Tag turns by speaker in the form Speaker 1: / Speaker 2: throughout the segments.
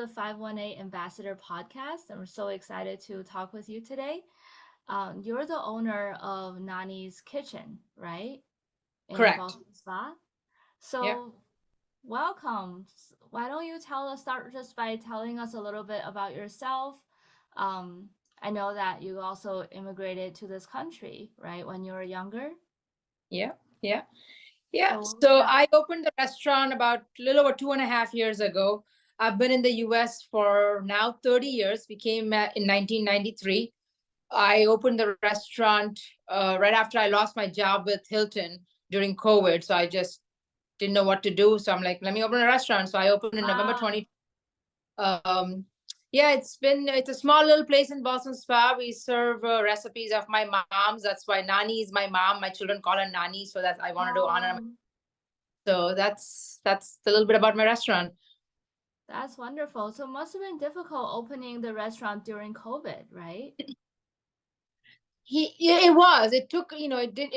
Speaker 1: the 518 Ambassador podcast, and we're so excited to talk with you today. You're the owner of Nani's Kitchen, right? In
Speaker 2: Correct.
Speaker 1: Ballston Spa.
Speaker 2: Yeah.
Speaker 1: So, welcome. Why don't you start just by telling us a little bit about yourself? Um, I know that you also immigrated to this country, right, when you were younger.
Speaker 2: Yeah. Yeah. Yeah.
Speaker 1: So,
Speaker 2: So
Speaker 1: yeah.
Speaker 2: I opened the restaurant about a little over 2.5 years ago. I've been in the US for now 30 years. We came in 1993. I opened the restaurant right after I lost my job with Hilton during COVID. So I just didn't know what to do. So I'm like, let me open a restaurant. So I opened in November
Speaker 1: Wow.
Speaker 2: 20. Um, yeah, it's a small little place in Boston Spa. We serve recipes of my mom's. That's why Nani is my mom. My children call her Nani, so that I wanted to honor.
Speaker 1: Oh,
Speaker 2: So that's a little bit about my restaurant.
Speaker 1: that's wonderful. So it must have been difficult opening the restaurant during COVID, right?
Speaker 2: Yeah, it was. It took,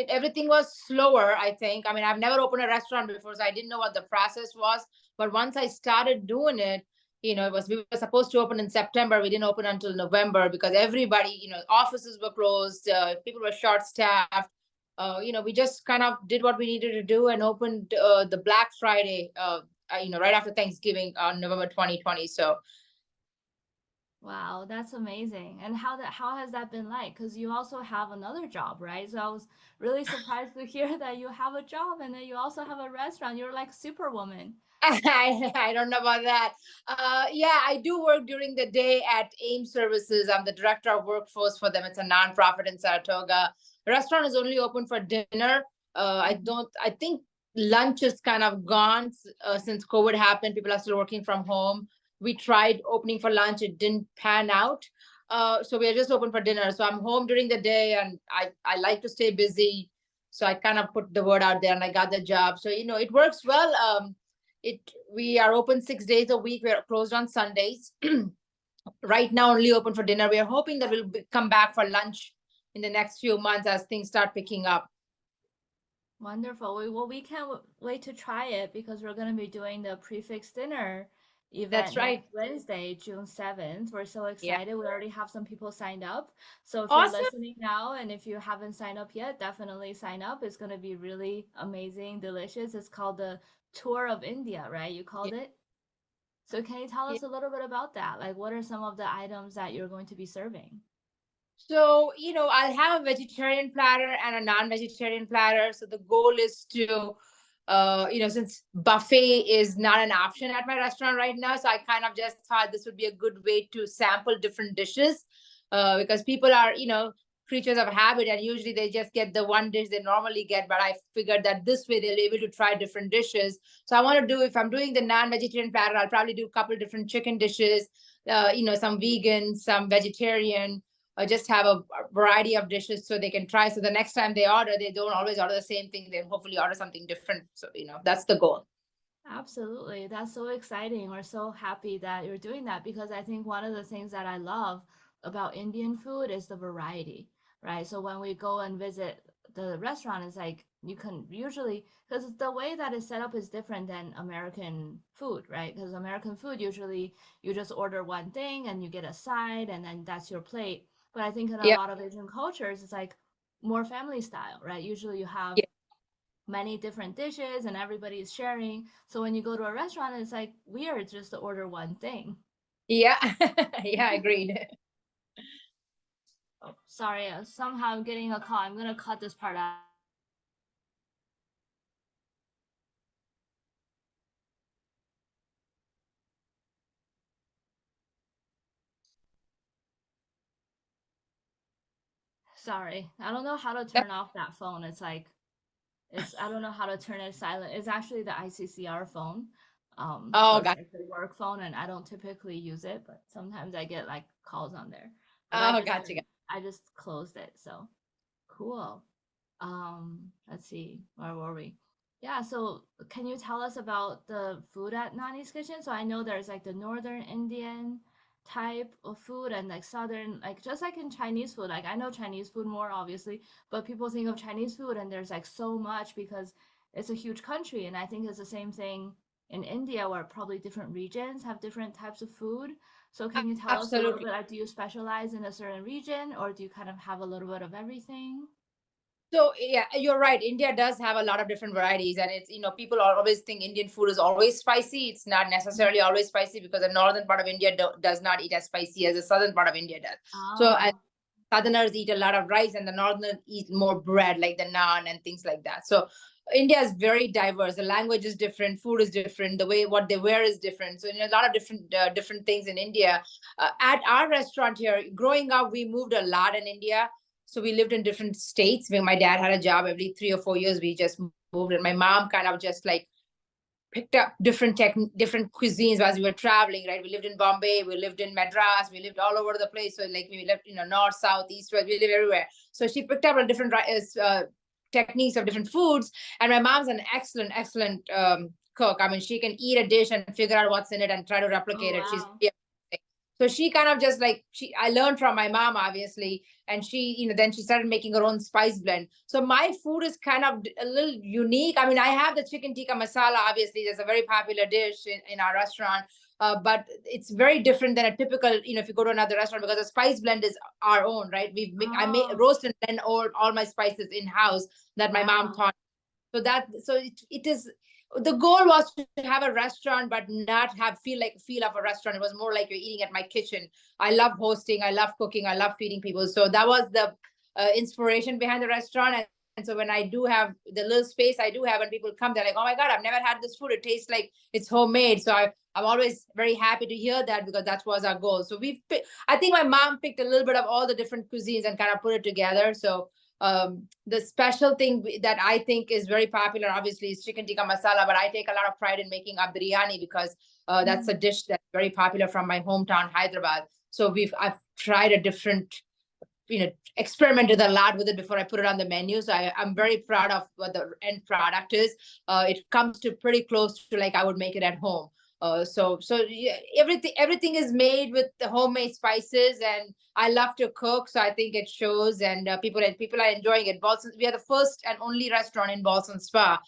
Speaker 2: everything was slower, I think. I mean, I've never opened a restaurant before, so I didn't know what the process was. But once I started doing it, we were supposed to open in September. We didn't open until November because everybody, offices were closed, people were short staffed. We just kind of did what we needed to do and opened the Black Friday, right after Thanksgiving on November 2020. So
Speaker 1: Wow, that's amazing. And how has that been like? Because you also have another job, right? So I was really surprised to hear that you have a job and then you also have a restaurant. You're like superwoman.
Speaker 2: I don't know about that. Yeah, I do work during the day at AIM Services. I'm the director of workforce for them. It's a nonprofit in Saratoga. The restaurant is only open for dinner. I think lunch is kind of gone since COVID happened. People are still working from home. We tried opening for lunch, it didn't pan out. So we are just open for dinner. So I'm home during the day and I like to stay busy. So I kind of put the word out there and I got the job. So, it works well. It We are open 6 days a week. We are closed on Sundays. Right now, only open for dinner. We are hoping that we'll come back for lunch in the next few months as things start picking up.
Speaker 1: Wonderful. We can't wait to try it because we're going to be doing the prefix dinner
Speaker 2: That's
Speaker 1: event next
Speaker 2: right.
Speaker 1: Wednesday, June 7th. We're so
Speaker 2: Yeah.
Speaker 1: excited. We already have some people signed up. So if you're
Speaker 2: Awesome.
Speaker 1: listening now and if you haven't signed up yet, definitely sign up. It's going to be really amazing, delicious. It's called the Tour of India, right? You
Speaker 2: Yeah.
Speaker 1: called it? So can you tell
Speaker 2: Yeah.
Speaker 1: us a little bit about that? Like what are some of the items that you're going to be serving?
Speaker 2: So, I'll have a vegetarian platter and a non-vegetarian platter. So the goal is to, since buffet is not an option at my restaurant right now, so I kind of just thought this would be a good way to sample different dishes, because people are, creatures of habit, and usually they just get the one dish they normally get. But I figured that this way they'll be able to try different dishes. So I want to do, if I'm doing the non-vegetarian platter, I'll probably do a couple of different chicken dishes, some vegan, some vegetarian, or just have a variety of dishes so they can try. So the next time they order, they don't always order the same thing. They hopefully order something different. So, that's the goal.
Speaker 1: Absolutely. That's so exciting. We're so happy that you're doing that because I think one of the things that I love about Indian food is the variety, right? So when we go and visit the restaurant, it's like you can usually, because the way that it's set up is different than American food, right? Because American food, usually you just order one thing and you get a side and then that's your plate. But I think in a
Speaker 2: Yeah.
Speaker 1: lot of Asian cultures, it's like more family style, right? Usually you have
Speaker 2: Yeah.
Speaker 1: many different dishes and everybody is sharing. So when you go to a restaurant, it's like weird just to order one thing.
Speaker 2: Yeah. Yeah, agreed.
Speaker 1: Oh, sorry, somehow I'm getting a call. I'm gonna cut this part out. Sorry, I don't know how to turn off that phone. It's like I don't know how to turn it silent. It's actually the ICCR phone. So
Speaker 2: Oh,
Speaker 1: it's
Speaker 2: got
Speaker 1: like the work phone, and I don't typically use it, but sometimes I get like calls on there. But
Speaker 2: oh, gotcha.
Speaker 1: I just closed it. So cool. Let's see, where were we? Yeah, so can you tell us about the food at Nani's Kitchen? So I know there's like the Northern Indian type of food and like Southern, like just like in Chinese food. Like I know Chinese food more obviously, but people think of Chinese food and there's like so much because it's a huge country, and I think it's the same thing in India, where probably different regions have different types of food. So can you tell us a little
Speaker 2: Absolutely.
Speaker 1: bit, do you specialize in a certain region, or do you kind of have a little bit of everything?
Speaker 2: So yeah, you're right. India does have a lot of different varieties, and it's, people always think Indian food is always spicy. It's not necessarily always spicy, because the northern part of India does not eat as spicy as the southern part of India does. So
Speaker 1: Oh,
Speaker 2: southerners eat a lot of rice, and the northerners eat more bread, like the naan and things like that. So India is very diverse. The language is different, food is different, the way what they wear is different. So a lot of different things in India. At our restaurant here, growing up, we moved a lot in India. So we lived in different states. When my dad had a job every 3 or 4 years, we just moved, and my mom kind of just like picked up different cuisines as we were traveling, right? We lived in Bombay, we lived in Madras, we lived all over the place. So like we lived, north, south, east, west, we live everywhere. So she picked up a different techniques of different foods. And my mom's an excellent cook. I mean, she can eat a dish and figure out what's in it and try to
Speaker 1: oh
Speaker 2: replicate it. She's
Speaker 1: wow.
Speaker 2: yeah. So she kind of just like I learned from my mom, obviously, and she, then she started making her own spice blend. So my food is kind of a little unique. I mean, I have the chicken tikka masala, obviously, there's a very popular dish in our restaurant. But it's very different than a typical, if you go to another restaurant, because the spice blend is our own, right? I make
Speaker 1: Oh,
Speaker 2: roast and blend all my spices in house that my mom
Speaker 1: wow.
Speaker 2: taught. So it is, the goal was to have a restaurant but not have feel of a restaurant. It was more like you're eating at my kitchen. I love hosting, I love cooking, I love feeding people. So that was the inspiration behind the restaurant. And so when I do have the little space I do have, and people come, they're like, oh my god, I've never had this food, it tastes like it's homemade. So I'm always very happy to hear that, because that was our goal. So I think my mom picked a little bit of all the different cuisines and kind of put it together. So the special thing that I think is very popular, obviously, is chicken tikka masala. But I take a lot of pride in making a biryani, because that's a
Speaker 1: Mm.
Speaker 2: dish that's very popular from my hometown, Hyderabad. So I've tried a different, experimented a lot with it before I put it on the menu. So I'm very proud of what the end product is. It comes to pretty close to like I would make it at home. So yeah, everything is made with the homemade spices, and I love to cook, so I think it shows, and people are enjoying it. Boston, we are the first and only restaurant in Ballston Spa.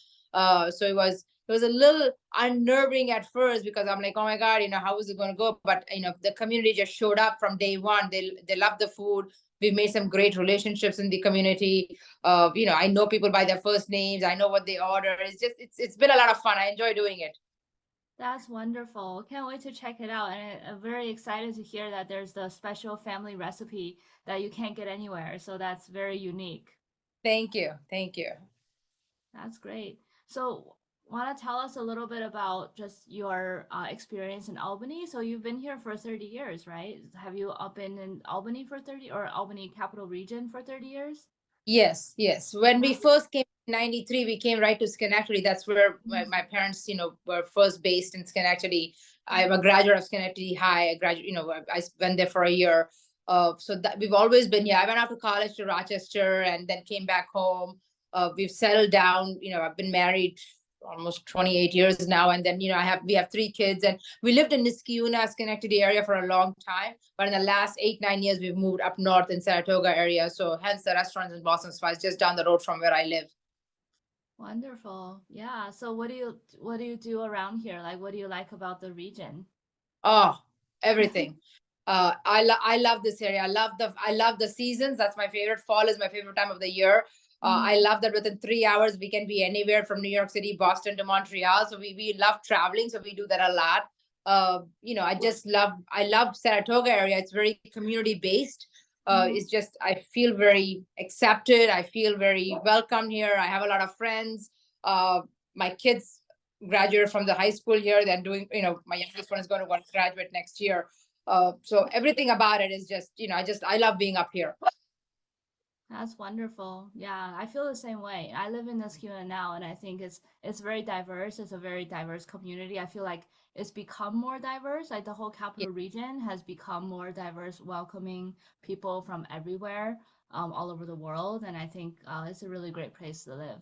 Speaker 2: So it was a little unnerving at first, because I'm like, oh my god, how is it going to go? But the community just showed up from day one. They love the food. We've made some great relationships in the community. I know people by their first names. I know what they order. It's been a lot of fun. I enjoy doing it.
Speaker 1: That's wonderful. Can't wait to check it out. And I'm very excited to hear that there's the special family recipe that you can't get anywhere. So that's very unique.
Speaker 2: Thank you. Thank you.
Speaker 1: That's great. So, want to tell us a little bit about just your experience in Albany? So, you've been here for 30 years, right? Have you been in Albany for 30, or Albany Capital Region for 30 years?
Speaker 2: Yes, yes. When we
Speaker 1: Yeah.
Speaker 2: first came in 93, we came right to Schenectady. That's where my parents, were first based in Schenectady. I'm a graduate of Schenectady High. I graduate, I went there for a year. So that we've always been here. I went off to college to Rochester and then came back home. We've settled down. I've been married almost 28 years now, and then we have 3 kids, and we lived in Niskayuna, Schenectady area for a long time. But in the last 8, 9 years, we've moved up north in Saratoga area. So hence the restaurants in Ballston Spa is just down the road from where I live.
Speaker 1: Wonderful. Yeah. So what do you do around here? Like what do you like about the region?
Speaker 2: Oh, everything. I love this area. I love the seasons. That's my favorite. Fall is my favorite time of the year. I
Speaker 1: Mm.
Speaker 2: love that within 3 hours we can be anywhere from New York City, Boston to Montreal. So we love traveling. So we do that a lot. I love Saratoga area. It's very community based.
Speaker 1: Mm.
Speaker 2: It's just I feel very accepted. I feel very welcome here. I have a lot of friends. My kids graduated from the high school here. They're doing, my youngest one is going to graduate next year. So everything about it is just, I love being up here.
Speaker 1: That's wonderful. Yeah, I feel the same way. I live in Niskayuna now, and I think it's very diverse. It's a very diverse community. I feel like it's become more diverse. Like the whole
Speaker 2: Yeah,
Speaker 1: capital region has become more diverse, welcoming people from everywhere, all over the world. And I think it's a really great place to live.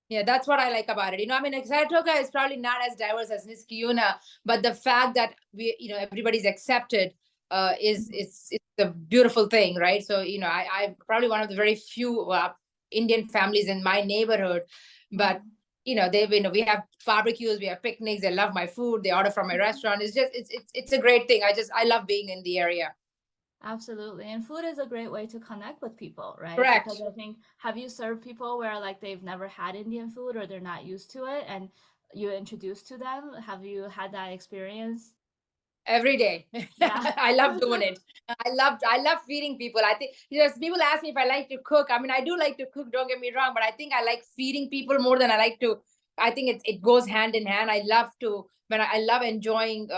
Speaker 2: yeah, that's what I like about it. I mean, like, Saratoga is probably not as diverse as Niskayuna, but the fact that everybody's accepted it's a beautiful thing, right? So I'm probably one of the very few Indian families in my neighborhood, but
Speaker 1: Mhm.
Speaker 2: we have barbecues, we have picnics. They love my food. They order from my
Speaker 1: Mhm.
Speaker 2: restaurant. It's a great thing. I love being in the area.
Speaker 1: Absolutely. And food is a great way to connect with people, right? Because
Speaker 2: Correct.
Speaker 1: I think, have you served people where like they've never had Indian food or they're not used to it and you introduce to them? Have you had that experience?
Speaker 2: Every day.
Speaker 1: Yeah.
Speaker 2: I love doing it. I love feeding people. I think, people ask me if I like to cook. I mean, I do like to cook, don't get me wrong, but I think I like feeding people more than I like to. I think it goes hand in hand. I love to when I love enjoying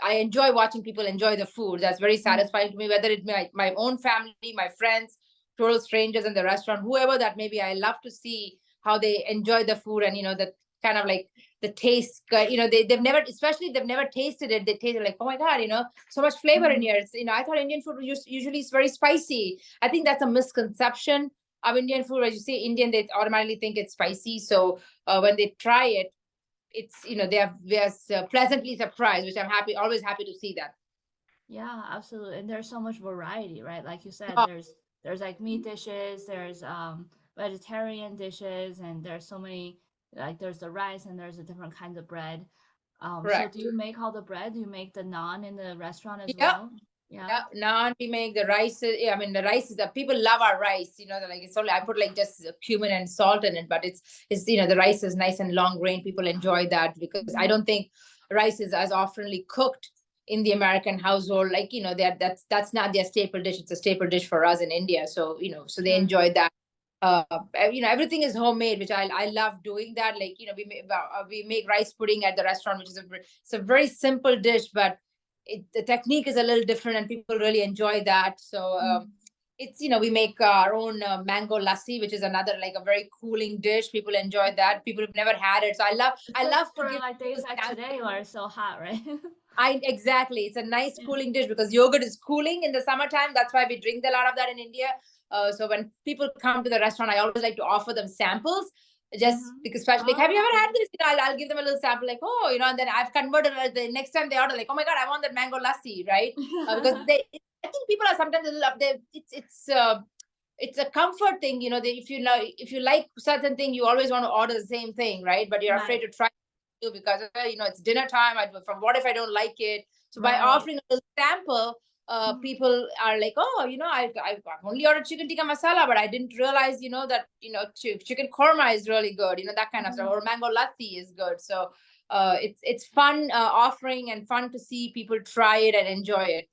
Speaker 2: I enjoy watching people enjoy the food. That's very
Speaker 1: Mm.
Speaker 2: satisfying to me, whether it's my own family, my friends, total strangers in the restaurant, whoever that may be. I love to see how they enjoy the food, and the kind of like the taste, they've never, especially if they've never tasted it, they taste it like, oh my god, so much flavor in
Speaker 1: Mhm.
Speaker 2: here. It's, I thought Indian food usually is very spicy. I think that's a misconception of Indian food. As you say Indian, they automatically think it's spicy. So when they try it, it's, they're pleasantly surprised, which I'm always happy to see that.
Speaker 1: Yeah, absolutely. And there's so much variety, right? Like you said,
Speaker 2: Oh,
Speaker 1: there's like meat dishes, there's vegetarian dishes, and there's so many like there's the rice and there's the different kinds of bread. So do
Speaker 2: correct.
Speaker 1: you make all the bread? Do you make the naan in the restaurant as
Speaker 2: Yeah.
Speaker 1: well? Yeah.
Speaker 2: Yeah, naan we make the rice. Yeah, I mean the rice is that people love our rice. They're like it's only I put like just cumin and salt in it, but it's the rice is nice and long grain. People enjoy that because I
Speaker 1: Mhm.
Speaker 2: don't think rice is as oftenly cooked in the American household. Like that's not their staple dish. It's a staple dish for us in India. So so they
Speaker 1: Sure.
Speaker 2: enjoy that. Everything is homemade, which I love doing that. Like we make rice pudding at the restaurant, which is it's a very simple dish, but the technique is a little different, and people really enjoy that. So
Speaker 1: Mhm.
Speaker 2: it's we make our own mango lassi, which is another like a very cooling dish. People enjoy that. People have never had it, so I love
Speaker 1: It's
Speaker 2: I
Speaker 1: good
Speaker 2: love to
Speaker 1: for
Speaker 2: give
Speaker 1: like days
Speaker 2: people
Speaker 1: like
Speaker 2: samples.
Speaker 1: today where it's so hot, right?
Speaker 2: I exactly. It's a nice
Speaker 1: Yeah.
Speaker 2: cooling dish because yogurt is cooling in the summertime. That's why we drink a lot of that in India. So when people come to the restaurant, I always like to offer them samples, just
Speaker 1: Mm-hmm.
Speaker 2: because, especially like, have you
Speaker 1: Oh,
Speaker 2: ever
Speaker 1: okay.
Speaker 2: had this? I'll give them a little sample, like, oh, and then I've converted the next time they order, like, oh my god, I want that mango lassi, right? Because I think people are sometimes a little up there. It's a comfort thing, if you like certain thing, you always want to order the same thing, right? But you're afraid
Speaker 1: Right.
Speaker 2: to try because it's dinner time. From what if I don't like it? So by
Speaker 1: Right.
Speaker 2: offering a little sample,
Speaker 1: Mhm.
Speaker 2: people are like, oh, I've only ordered chicken tikka masala, but I didn't realize, that chicken korma is really good, that kind of stuff,
Speaker 1: Mhm.
Speaker 2: or mango lassi is good. So it's fun offering and fun to see people try it and enjoy it.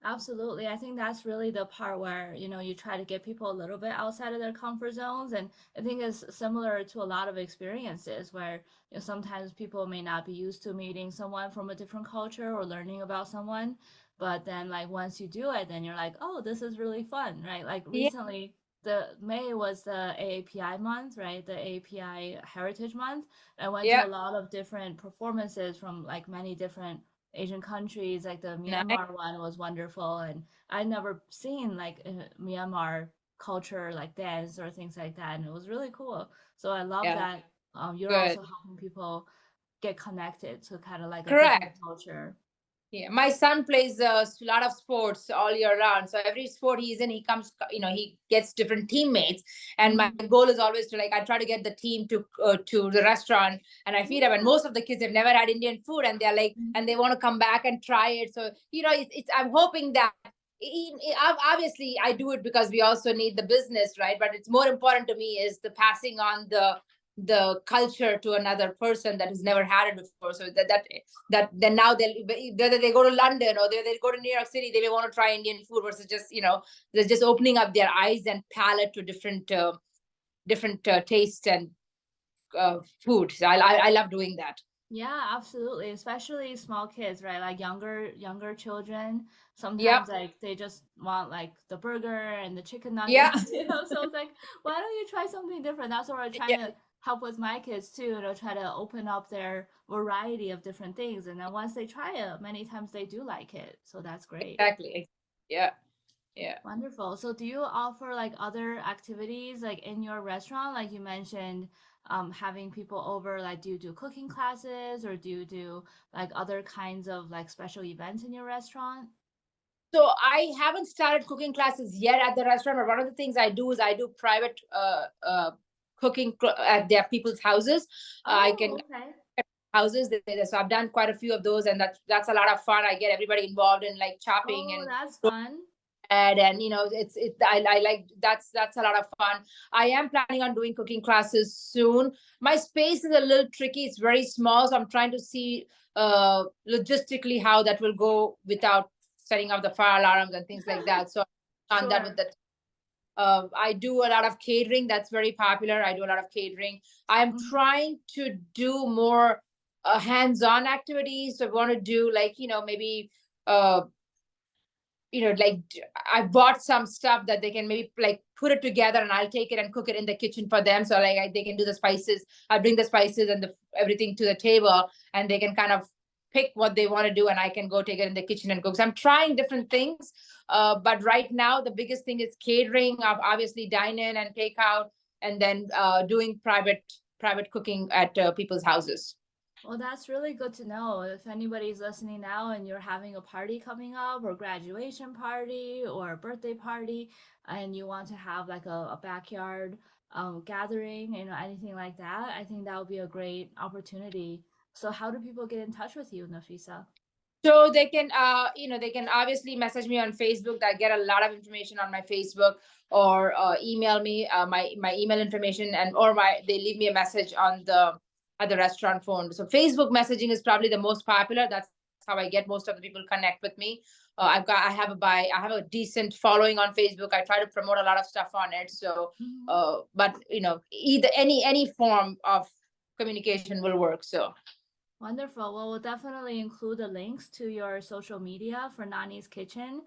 Speaker 1: Absolutely. I think that's really the part where, you try to get people a little bit outside of their comfort zones. And I think it's similar to a lot of experiences where, sometimes people may not be used to meeting someone from a different culture or learning about someone. But then, like, once you do it, then you're like, oh, this is really fun, right? Like,
Speaker 2: Yeah,
Speaker 1: recently, the May was the AAPI month, right? The AAPI Heritage Month. I went to
Speaker 2: yeah,
Speaker 1: a lot of different performances from like many different Asian countries. Like the
Speaker 2: nice,
Speaker 1: Myanmar one was wonderful, and I'd never seen like a Myanmar culture like dance or things like that, and it was really cool. So I love
Speaker 2: yeah,
Speaker 1: that you're
Speaker 2: good,
Speaker 1: also helping people get connected to kind of like a different
Speaker 2: correct.
Speaker 1: culture.
Speaker 2: Yeah, my son plays a lot of sports all year round. So every sport he's in, he comes, he gets different teammates. And my
Speaker 1: Mm-hmm.
Speaker 2: goal is always to I try to get the team to the restaurant and I feed them. And
Speaker 1: Yeah.
Speaker 2: most of the kids have never had Indian food, and they're like, and they
Speaker 1: Mhm.
Speaker 2: want to come back and try it. So it's I'm hoping that. Obviously, I do it because we also need the business, right? But it's more important to me is the passing on the culture to another person that has never had it before. So that then now they'll, whether they go to London or they go to New York City, they may want to try Indian food versus just they're just opening up their eyes and palate to different tastes and food. So I love doing that.
Speaker 1: Yeah, absolutely. Especially small kids, right? Like younger children.
Speaker 2: Yep.
Speaker 1: Sometimes like they just want like the burger and the chicken
Speaker 2: Yeah.
Speaker 1: nuggets, So it's like, why don't you try something different? That's what we're trying
Speaker 2: Yeah.
Speaker 1: to help with my kids too, try to open up their variety of different things. And then once they try it, many times they do like it. So that's great.
Speaker 2: Exactly. Yeah. Yeah.
Speaker 1: Wonderful. So do you offer like other activities like in your restaurant? Like you mentioned, having people over, like do you do cooking classes or do you do like other kinds of like special events in your restaurant?
Speaker 2: So I haven't started cooking classes yet at the restaurant, but one of the things I do is I do private cooking at their people's houses. I can
Speaker 1: Oh, okay.
Speaker 2: houses. So I've done quite a few of those, and that's a lot of fun. I get everybody involved in like chopping
Speaker 1: Oh,
Speaker 2: and
Speaker 1: that's fun.
Speaker 2: and I like that's a lot of fun. I am planning on doing cooking classes soon. My space is a little tricky, it's very small, so I'm trying to see logistically how that will go without setting up the fire alarms and things like that. So on that with
Speaker 1: Sure.
Speaker 2: the I do a lot of catering. That's very popular. I do a lot of catering. I'm
Speaker 1: Mhm.
Speaker 2: trying to do more hands-on activities. So I want to do like, maybe uh, like I bought some stuff that they can maybe like put it together, and I'll take it and cook it in the kitchen for them. So like they can do the spices. I bring the spices and everything to the table, and they can kind of pick what they want to do, and I can go take it in the kitchen and cook. So I'm trying different things. But right now the biggest thing is catering. Obviously dine in and take out, and then doing private cooking at people's houses.
Speaker 1: Well, that's really good to know. If anybody's listening now and you're having a party coming up, or graduation party, or a birthday party, and you want to have like a backyard gathering, anything like that, I think that would be a great opportunity. So, how do people get in touch with you, Nafisa?
Speaker 2: So they can obviously message me on Facebook. I get a lot of information on my Facebook, or email me my email information, and or they leave me a message on the at the restaurant phone. So Facebook messaging is probably the most popular. That's how I get most of the people connect with me. I have a decent following on Facebook. I try to promote a lot of stuff on it. So,
Speaker 1: Mhm.
Speaker 2: but either any form of communication will work. So.
Speaker 1: Wonderful. Well, we'll definitely include the links to your social media for Nani's Kitchen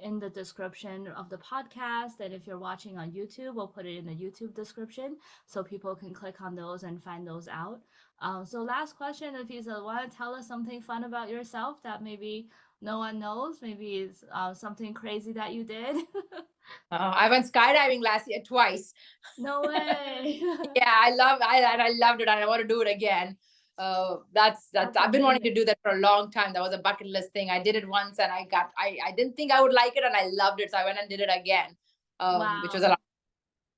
Speaker 1: in the description of the podcast. And if you're watching on YouTube, we'll put it in the YouTube description so people can click on those and find those out. So, last question, if you want to tell us something fun about yourself that maybe no one knows, maybe it's something crazy that you did.
Speaker 2: I went skydiving last year twice.
Speaker 1: No way.
Speaker 2: Yeah, I loved it, and I want to do it again. That's
Speaker 1: That's
Speaker 2: I've been wanting to
Speaker 1: amazing.
Speaker 2: do that for a long time. That was a bucket list thing. I did it once, and I didn't think I would like it, and I loved it, so I went and did it again, which was a
Speaker 1: Wow.
Speaker 2: lot.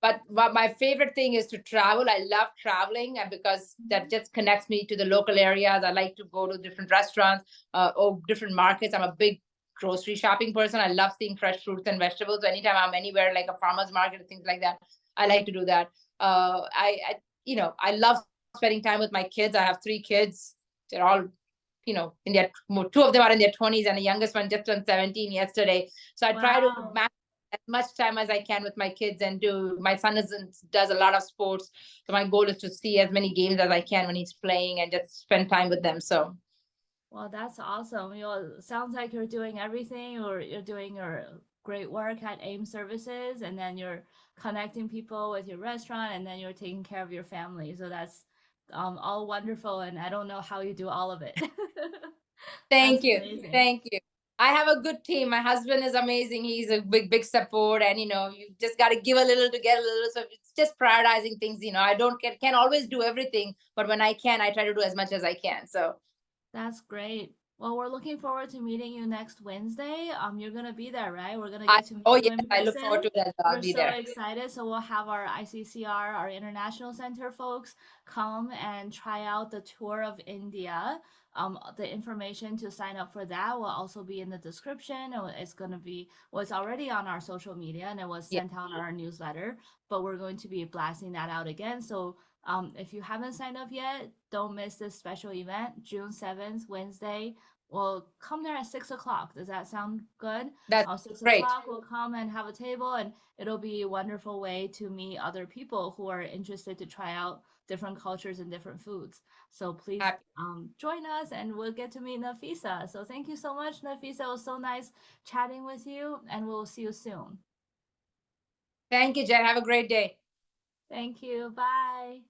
Speaker 2: But my favorite thing is to travel. I love traveling, and because that
Speaker 1: Mhm.
Speaker 2: just connects me to the local areas. I like to go to different restaurants, or different markets. I'm a big grocery shopping person. I love seeing fresh fruits and vegetables. So anytime I'm anywhere, like a farmer's market and things like that, I like to do that. I love spending time with my kids. I have 3 kids. They're all, in their two of them are in their 20s, and the youngest one just turned 17 yesterday. So I try to
Speaker 1: Wow.
Speaker 2: manage as much time as I can with my kids, and do my son does a lot of sports. So my goal is to see as many games as I can when he's playing, and just spend time with them. So
Speaker 1: Well, that's awesome. Sounds like you're doing everything, or you're doing your great work at AIM Services, and then you're connecting people with your restaurant, and then you're taking care of your family. So that's all wonderful, and I don't know how you do all of it. That's
Speaker 2: thank you.
Speaker 1: amazing.
Speaker 2: Thank you. I have a good team. My husband is amazing. He's a big support, and you just got to give a little to get a little. So it's just prioritizing things. I don't can always do everything, but when I can, I try to do as much as I can. So
Speaker 1: That's great. Well, we're looking forward to meeting you next Wednesday. You're gonna be there, right? We're gonna get to meet
Speaker 2: oh
Speaker 1: you
Speaker 2: yes,
Speaker 1: in
Speaker 2: I look forward
Speaker 1: person.
Speaker 2: to it as well. I'll
Speaker 1: We're
Speaker 2: be
Speaker 1: so
Speaker 2: there.
Speaker 1: excited. So we'll have our ICCR, our International Center folks, come and try out the tour of India. The information to sign up for that will also be in the description. It's gonna be, well, it's already on our social media and it was
Speaker 2: Yeah,
Speaker 1: sent out on our newsletter, but we're going to be blasting that out again. So if you haven't signed up yet, don't miss this special event, June 7th, Wednesday. We'll come there at 6 o'clock. Does that sound good?
Speaker 2: that's
Speaker 1: Six
Speaker 2: great.
Speaker 1: o'clock, we'll come and have a table, and it'll be a wonderful way to meet other people who are interested to try out different cultures and different foods. So please
Speaker 2: Happy.
Speaker 1: join us, and we'll get to meet Nafisa. So thank you so much, Nafisa. It was so nice chatting with you, and we'll see you soon.
Speaker 2: Thank you, Jen. Have a great day.
Speaker 1: Thank you. Bye.